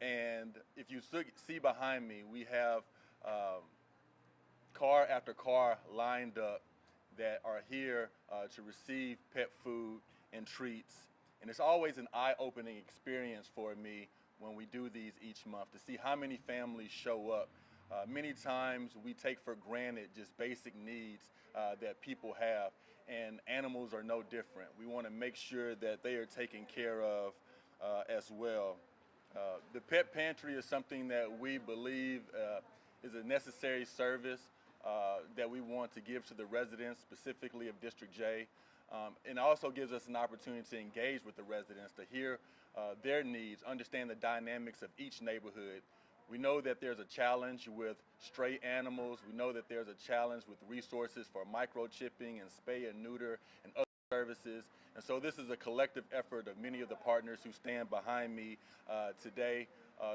And if you see behind me, we have car after car lined up that are here to receive pet food and treats. And it's always an eye-opening experience for me when we do these each month to see how many families show up. Many times we take for granted just basic needs that people have, and animals are no different. We want to make sure that they are taken care of as well. The pet pantry is something that we believe is a necessary service that we want to give to the residents, specifically of District J. And also gives us an opportunity to engage with the residents, to hear their needs, understand the dynamics of each neighborhood. We know that there's a challenge with stray animals. We know that there's a challenge with resources for microchipping and spay and neuter and other services. And so this is a collective effort of many of the partners who stand behind me today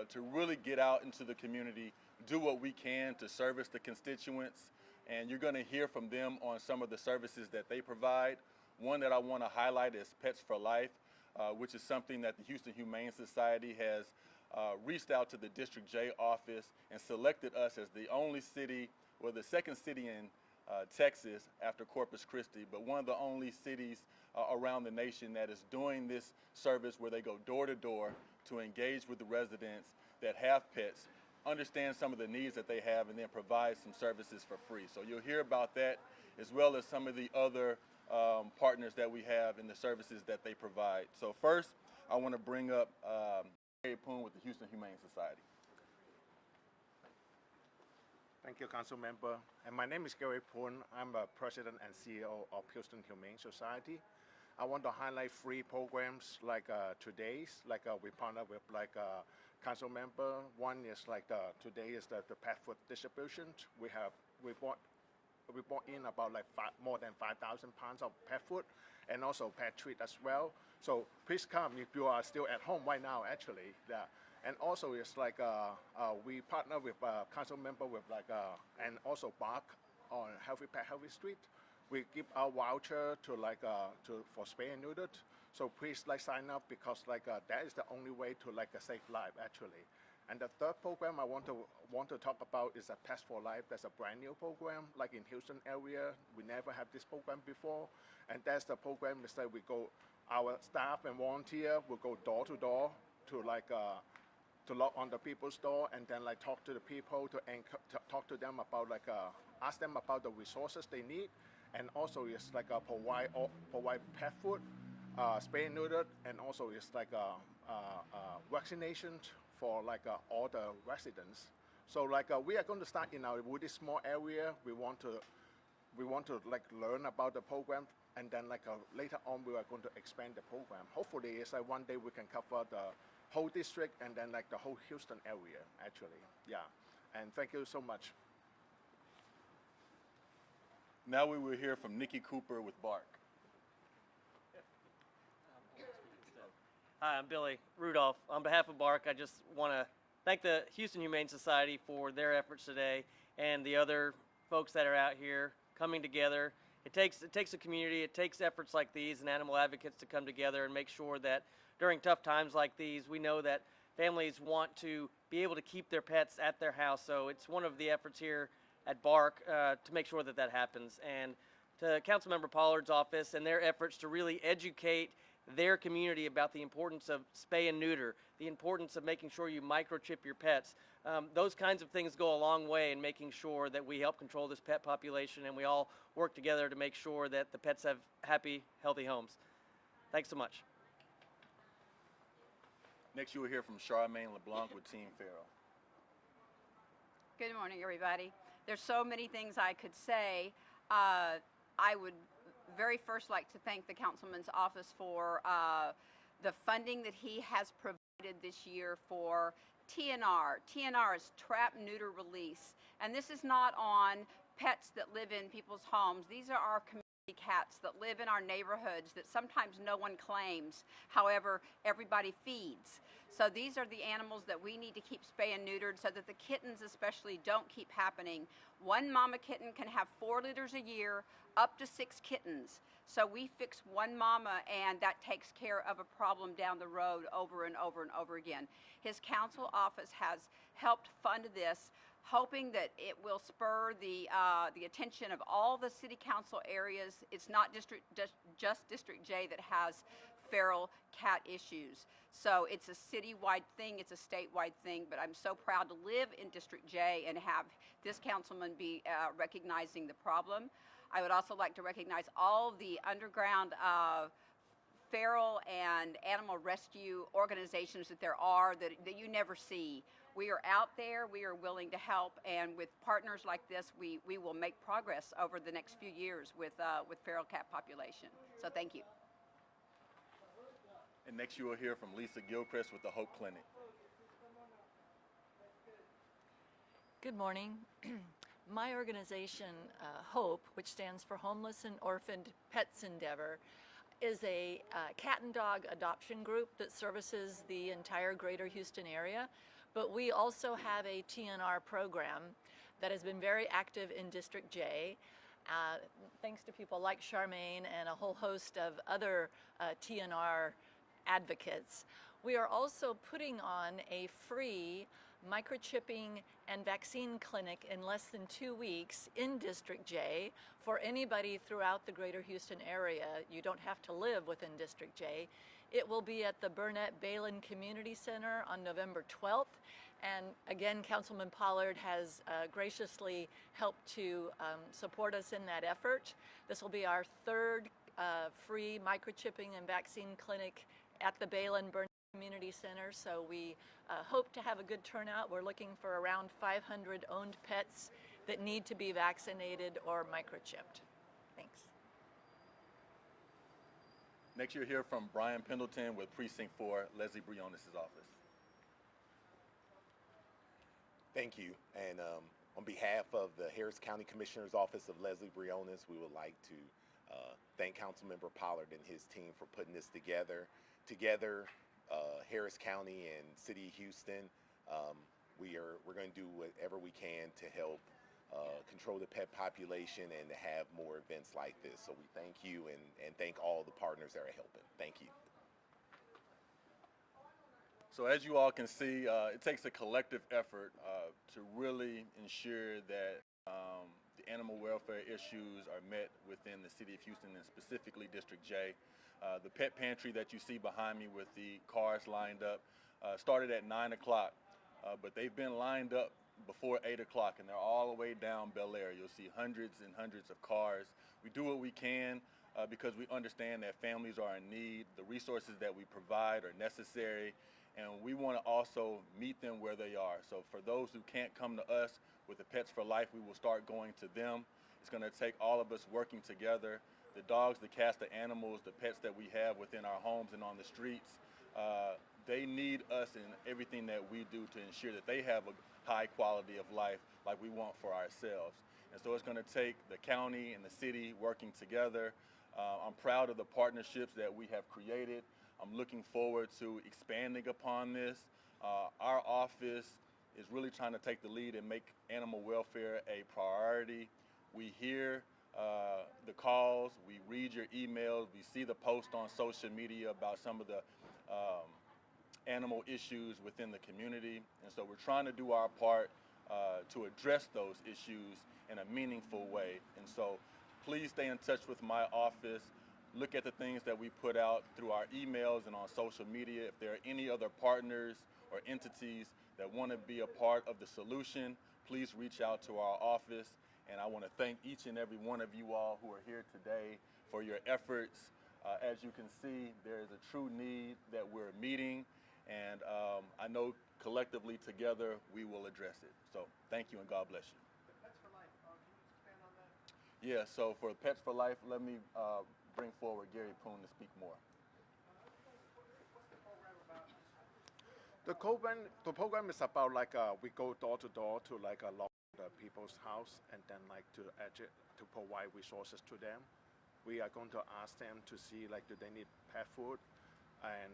to really get out into the community, do what we can to service the constituents. And you're going to hear from them on some of the services that they provide. One that I want to highlight is Pets for Life, which is something that the Houston Humane Society has reached out to the District J office and selected us as the only city, or the second city in Texas after Corpus Christi, but one of the only cities around the nation that is doing this service where they go door to door to engage with the residents that have pets, understand some of the needs that they have, and then provide some services for free. So you'll hear about that, as well as some of the other partners that we have and the services that they provide. So first, I want to bring up Gary Poon with the Houston Humane Society. Thank you, Council Member. And my name is Gary Poon. I'm the President and CEO of Houston Humane Society. I want to highlight 3 programs like today's, we partner with Council Member. One is today is the pet food distribution. We brought in about more than 5,000 pounds of pet food and also pet treat as well. So please come if you are still at home right now, actually. Yeah. And also it's we partner with Council Member with and also Bark on Healthy Pet Healthy Street. We give our voucher to for spay and neutered. So please sign up, because that is the only way to save life actually. And the third program I want to talk about is a Pets for Life. That's a brand new program. Like in Houston area, we never had this program before. And that's the program is that our staff and volunteer will go door to door to knock on the people's door and then talk to the people to talk to them about ask them about the resources they need, and also it's provide pet food, spay and neutered, and also it's vaccinations for all the residents. So we are going to start in our really small area. We want to learn about the program, and then later on we are going to expand the program. Hopefully it's one day we can cover the whole district and then the whole Houston area actually. Yeah. And thank you so much. Now we will hear from Nikki Cooper with Bark. Hi, I'm Billy Rudolph. On behalf of Bark, I just want to thank the Houston Humane Society for their efforts today, and the other folks that are out here coming together. It takes a community, it takes efforts like these and animal advocates to come together and make sure that during tough times like these, we know that families want to be able to keep their pets at their house. So it's one of the efforts here at Bark to make sure that that happens. And to Councilmember Pollard's office and their efforts to really educate their community about the importance of spay and neuter, the importance of making sure you microchip your pets. Those kinds of things go a long way in making sure that we help control this pet population, and we all work together to make sure that the pets have happy, healthy homes. Thanks so much. Next you will hear from Charmaine LeBlanc with Team Farrell. Good morning, everybody. There's so many things I could say. I would very first like to thank the Councilman's office for the funding that he has provided this year for TNR. TNR is Trap, Neuter, Release. And this is not on pets that live in people's homes. These are our community cats that live in our neighborhoods that sometimes no one claims. However, everybody feeds. So these are the animals that we need to keep spay and neutered so that the kittens especially don't keep happening. One mama kitten can have 4 litters a year, up to 6 kittens. So we fix one mama, and that takes care of a problem down the road over and over and over again. His council office has helped fund this, hoping that it will spur the attention of all the city council areas. It's not just District J that has feral cat issues. So it's a citywide thing, it's a statewide thing, but I'm so proud to live in District J and have this councilman be recognizing the problem. I would also like to recognize all the underground feral and animal rescue organizations that there are that you never see. We are out there, we are willing to help, and with partners like this, we will make progress over the next few years with feral cat population. So thank you. And next you will hear from Lisa Gilchrist with the Hope Clinic. Good morning. My organization, HOPE, which stands for Homeless and Orphaned Pets Endeavor, is a cat and dog adoption group that services the entire greater Houston area. But we also have a TNR program that has been very active in District J, thanks to people like Charmaine and a whole host of other TNR advocates. We are also putting on a free microchipping and vaccine clinic in less than 2 weeks in District J for anybody throughout the greater Houston area. You don't have to live within District J. It will be at the Burnett Balin Community Center on November 12th. And again, Councilman Pollard has graciously helped to support us in that effort. This will be our third free microchipping and vaccine clinic at the Balin Burnett Community Center, so we hope to have a good turnout. We're looking for around 500 owned pets that need to be vaccinated or microchipped. Thanks. Next you'll hear from Brian Pendleton with Precinct 4, Leslie Briones' office. Thank you, and on behalf of the Harris County Commissioner's Office of Leslie Briones, we would like to thank Councilmember Pollard and his team for putting this together. Harris County and City of Houston, we're going to do whatever we can to help control the pet population and to have more events like this. So we thank you and thank all the partners that are helping. Thank you. So as you all can see, it takes a collective effort to really ensure that the animal welfare issues are met within the City of Houston and specifically District J. The pet pantry that you see behind me with the cars lined up started at 9 o'clock, but they've been lined up before 8 o'clock, and they're all the way down Bel Air. You'll see hundreds and hundreds of cars. We do what we can because we understand that families are in need. The resources that we provide are necessary, and we want to also meet them where they are. So for those who can't come to us with the Pets for Life, we will start going to them. It's going to take all of us working together. The dogs, the cats, the animals, the pets that we have within our homes and on the streets, they need us in everything that we do to ensure that they have a high quality of life like we want for ourselves. And so it's going to take the county and the city working together. I'm proud of the partnerships that we have created. I'm looking forward to expanding upon this. Our office is really trying to take the lead and make animal welfare a priority. We hear the calls, we read your emails, we see the posts on social media about some of the animal issues within the community. And so we're trying to do our part to address those issues in a meaningful way. And so please stay in touch with my office. Look at the things that we put out through our emails and on social media. If there are any other partners or entities that want to be a part of the solution, please reach out to our office. And I want to thank each and every one of you all who are here today for your efforts. As you can see, there is a true need that we're meeting, and I know collectively together we will address it. So thank you and God bless you. Pets for Life, can you expand on that? Yeah, so for Pets for Life, let me bring forward Gary Poon to speak more. What's the program about? The program is about like we go door to door to like a lot of people's house and then like to provide resources to them. we are going to ask them to see like do they need pet food and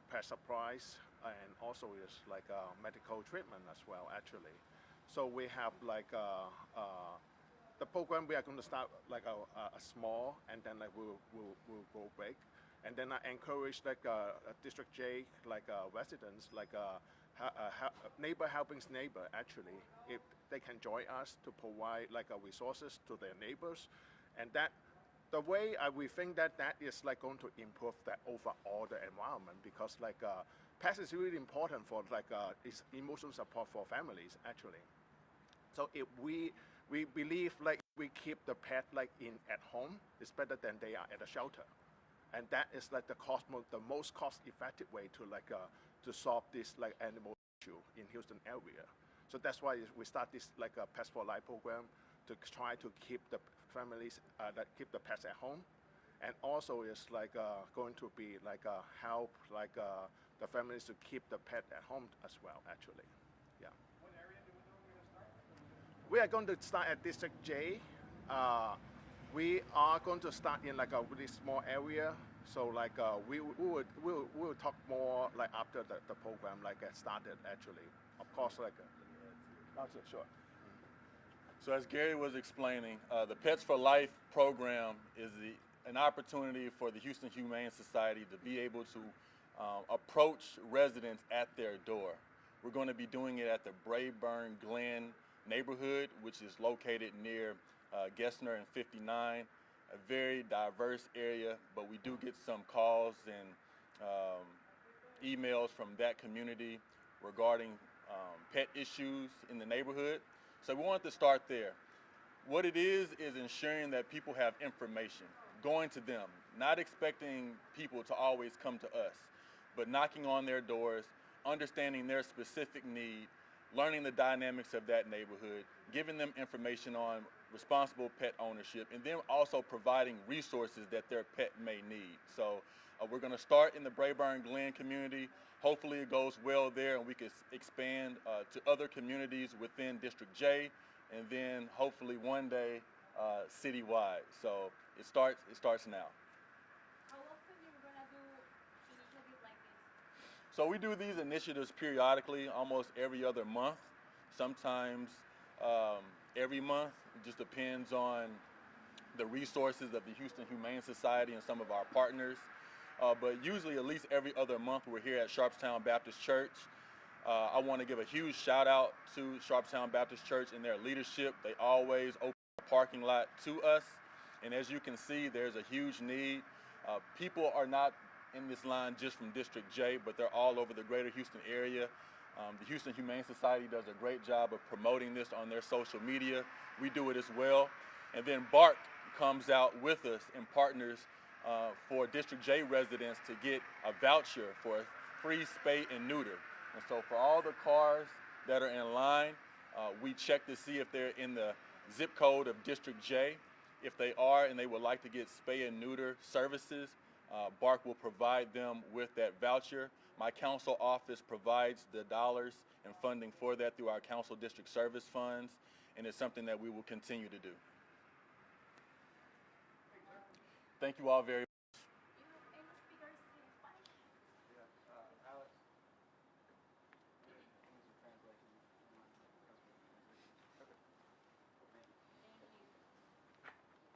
pet supplies, and also is like medical treatment as well actually. So we have like the program we are going to start like a small, and then like we'll go big, and then I encourage like District J like residents like neighbor helping neighbor actually, if they can join us to provide like resources to their neighbors, and that the way we think that is like going to improve the overall the environment, because like pets is really important for like it's emotional support for families actually. So if we believe like we keep the pet like in at home, it's better than they are at a shelter, and that is like the most cost effective way to like to solve this like animal issue in Houston area. So that's why we start this like a Pets for Life program to try to keep the families that keep the pets at home, and also is like going to be like help like the families to keep the pet at home as well actually. Yeah. What area do we know we're going to start? We are going to start at District J. We are going to start in like a really small area. So like we'll talk more like after the program like started actually. Of course, like sure. So as Gary was explaining, the Pets for Life program is an opportunity for the Houston Humane Society to be able to approach residents at their door. We're going to be doing it at the Brayburn Glen neighborhood, which is located near Gessner and 59, a very diverse area, but we do get some calls and emails from that community regarding pet issues in the neighborhood. So we wanted to start there. What it is ensuring that people have information, going to them, not expecting people to always come to us, but knocking on their doors, understanding their specific need, learning the dynamics of that neighborhood, giving them information on responsible pet ownership, and then also providing resources that their pet may need. So we're going to start in the Brayburn Glen community. Hopefully it goes well there and we can expand to other communities within District J, and then hopefully one day citywide. So it starts now. How often you're gonna do initiatives like this? So we do these initiatives periodically, almost every other month, sometimes every month. It just depends on the resources of the Houston Humane Society and some of our partners. But usually at least every other month we're here at Sharpstown Baptist Church. I want to give a huge shout out to Sharpstown Baptist Church and their leadership. They always open the parking lot to us. And as you can see, there's a huge need. People are not in this line just from District J, but they're all over the greater Houston area. The Houston Humane Society does a great job of promoting this on their social media. We do it as well. And then BARC comes out with us and partners for District J residents to get a voucher for a free spay and neuter. And so for all the cars that are in line, we check to see if they're in the zip code of District J. If they are and they would like to get spay and neuter services, BARC will provide them with that voucher. My council office provides the dollars and funding for that through our council district service funds, and it's something that we will continue to do. Thank you all very much. You have any speakers in Spanish? Alex.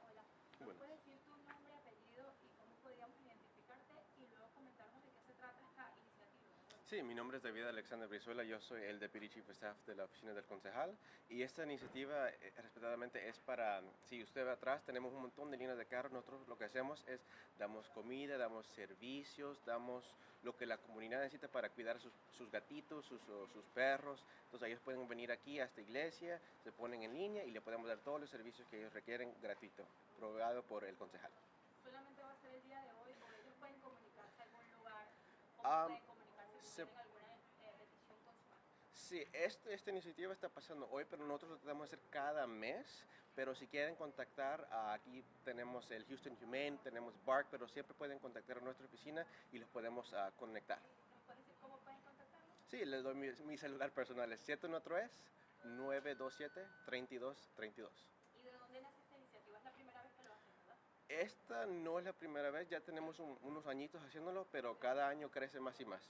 Hola. ¿Nos puedes decir tu nombre, apellido y cómo podríamos identificarte y luego comentarnos de qué se trata esta iniciativa? Sí, mi nombre es David Alexander Brizuela, yo soy el Deputy Chief of Staff de la Oficina del Concejal, y esta iniciativa respetadamente es para, si usted ve atrás, tenemos un montón de líneas de carro. Nosotros lo que hacemos es damos comida, damos servicios, damos lo que la comunidad necesita para cuidar sus gatitos, sus perros. Entonces ellos pueden venir aquí a esta iglesia, se ponen en línea y le podemos dar todos los servicios que ellos requieren gratuito, proveído por el concejal. ¿Solamente va a ser el día de hoy o ellos pueden comunicarse a algún lugar? ¿Cómo Ah, pueden comunicarse si se- tienen alguna petición consular? Sí, esta iniciativa está pasando hoy, pero nosotros lo tratamos de hacer cada mes. Pero si quieren contactar, aquí tenemos el Houston Humane, tenemos BARC, pero siempre pueden contactar a nuestra oficina y los podemos conectar. ¿Nos puedes decir cómo pueden contactarnos? Sí, les doy mi celular personal, es 713-927-3232. ¿Y de dónde nace esta iniciativa? Es la primera vez que lo hacen, ¿verdad? Esta no es la primera vez, ya tenemos unos añitos haciéndolo, pero cada año crece más y más.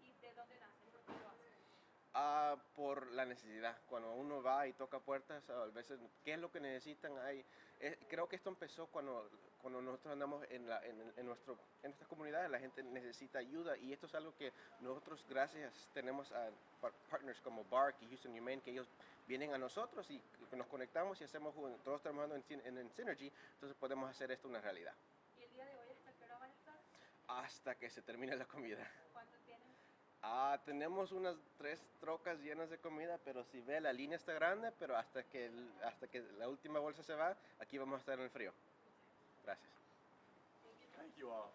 ¿Y de dónde nace? ¿Por qué lo hacen? Por la necesidad. Cuando uno va y toca puertas, a veces, ¿qué es lo que necesitan? Creo que esto empezó cuando nosotros andamos en nuestras comunidades, la gente necesita ayuda y esto es algo que nosotros, gracias, tenemos a partners como BARC y Houston Humane, que ellos vienen a nosotros y nos conectamos y hacemos todos trabajando en Synergy, entonces podemos hacer esto una realidad. ¿Y el día de hoy hasta qué hora van a estar? Hasta que se termine la comida. ¿Cuánto tienen? Tenemos unas 3 trocas llenas de comida, pero si ve, la línea está grande, pero hasta que la última bolsa se va, aquí vamos a estar en el frío. Gracias. Thank you all.